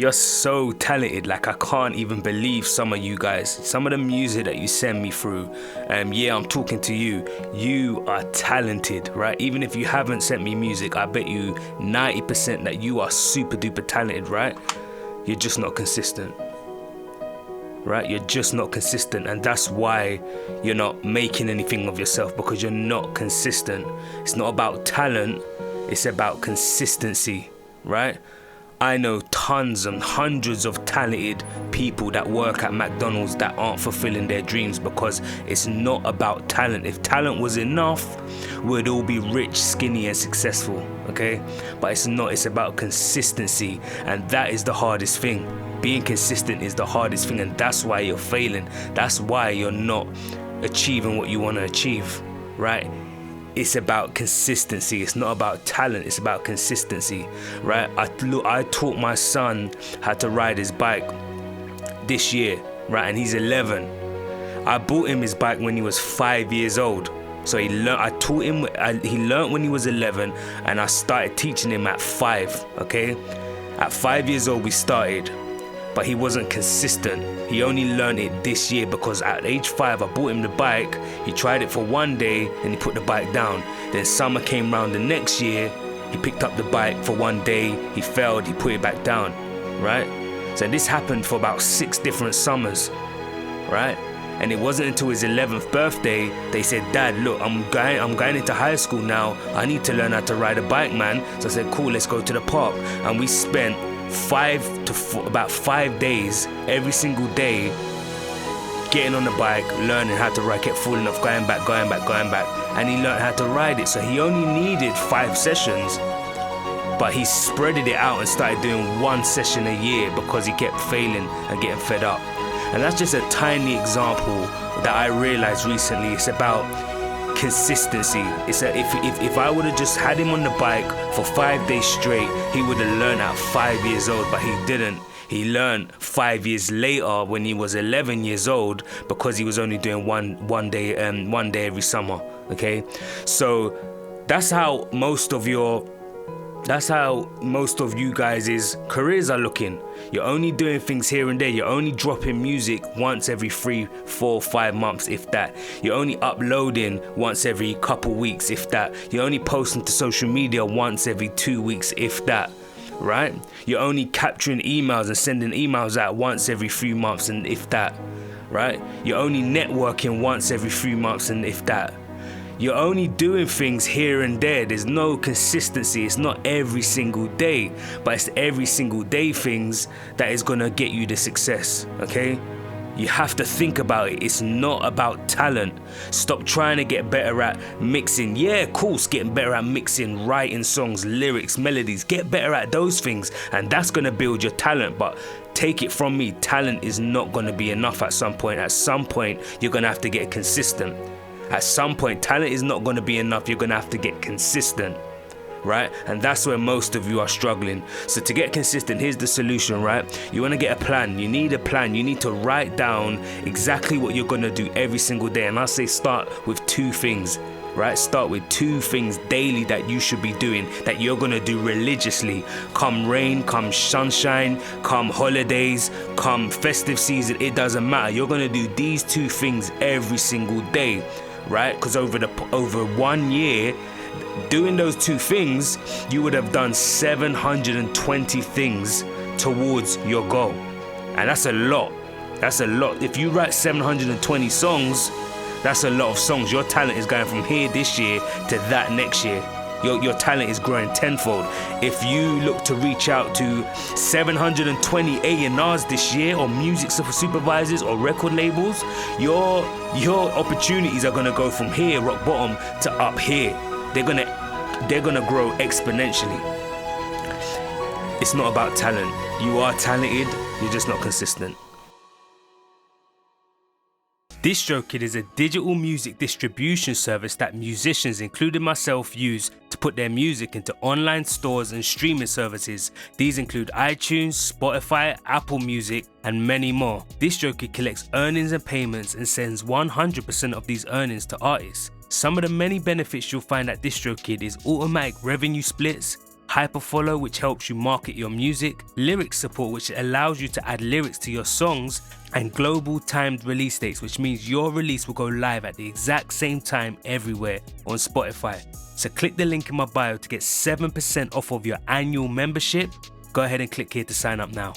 You're so talented, like I can't even believe some of you guys. Some of the music that you send me through, yeah, I'm talking to you. You are talented, right? Even if you haven't sent me music, I bet you 90% that you are super duper talented, right? You're just not consistent, right? You're just not consistent, and that's why you're not making anything of yourself, because you're not consistent. It's not about talent, it's about consistency, right? I know tons and hundreds of talented people that work at McDonald's that aren't fulfilling their dreams because it's not about talent. If talent was enough, we'd all be rich, skinny and successful, okay? But it's not, it's about consistency, and that is the hardest thing. Being consistent is the hardest thing, and that's why you're failing. That's why you're not achieving what you want to achieve, right? It's about consistency. It's not about talent. It's about consistency, right? I taught my son how to ride his bike this year, right? And he's 11. I bought him his bike when he was 5 years old. So he learned. I taught him. He learned when he was 11, and I started teaching him at 5. Okay, at 5 years old we started. But he wasn't consistent. He only learned it this year because at age 5 I bought him the bike. He tried it for one day and he put the bike down. Then summer came round the next year. He picked up the bike for one day. He failed. He put it back down, right? So this happened for about 6 different summers, right? And it wasn't until his 11th birthday they said, "Dad, look, I'm going into high school now. I need to learn how to ride a bike, man." So I said, "Cool, let's go to the park." And we spent about 5 days every single day getting on the bike, learning how to ride, kept falling off, going back, and he learned how to ride it. So he only needed 5 sessions, but he spreaded it out and started doing 1 session a year because he kept failing and getting fed up. And that's just a tiny example that I realized recently. It's about consistency. If I would have just had him on the bike for 5 days straight, he would have learned at 5 years old, but he didn't. He learned 5 years later when he was 11 years old because he was only doing one day every summer. Okay, so that's how most of you guys' careers are looking. You're only doing things here and there. You're only dropping music once every 3, 4, 5 months, if that. You're only uploading once every couple weeks, if that. You're only posting to social media once every 2 weeks, if that, right? You're only capturing emails and sending emails out once every 3 months, and if that, right? You're only networking once every 3 months, and if that. You're only doing things here and there. There's no consistency. It's not every single day, but it's every single day things that is gonna get you the success, okay? You have to think about it. It's not about talent. Stop trying to get better at mixing. Yeah, of course, getting better at mixing, writing songs, lyrics, melodies. Get better at those things, and that's gonna build your talent. But take it from me, talent is not gonna be enough at some point. At some point, you're gonna have to get consistent. At some point, talent is not going to be enough. You're going to have to get consistent, right? And that's where most of you are struggling. So to get consistent, here's the solution, right? You want to get a plan. You need a plan. You need to write down exactly what you're going to do every single day. And I say start with 2 things, right? Start with 2 things daily that you should be doing, that you're going to do religiously. Come rain, come sunshine, come holidays, come festive season, it doesn't matter. You're going to do these 2 things every single day, right? Because over 1 year doing those 2 things, you would have done 720 things towards your goal, and that's a lot. That's a lot. If you write 720 songs, that's a lot of songs. Your talent is going from here this year to that next year. Your talent is growing tenfold. If you look to reach out to 720 A&Rs this year, or music supervisors or record labels, your opportunities are gonna go from here, rock bottom, to up here. They're gonna grow exponentially. It's not about talent. You are talented, you're just not consistent. DistroKid is a digital music distribution service that musicians, including myself, use to put their music into online stores and streaming services. These include iTunes, Spotify, Apple Music, and many more. DistroKid collects earnings and payments and sends 100% of these earnings to artists. Some of the many benefits you'll find at DistroKid is automatic revenue splits, hyperfollow, which helps you market your music, lyric support, which allows you to add lyrics to your songs, and global timed release dates, which means your release will go live at the exact same time everywhere on Spotify. So click the link in my bio to get 7% off of your annual membership. Go ahead and click here to sign up now.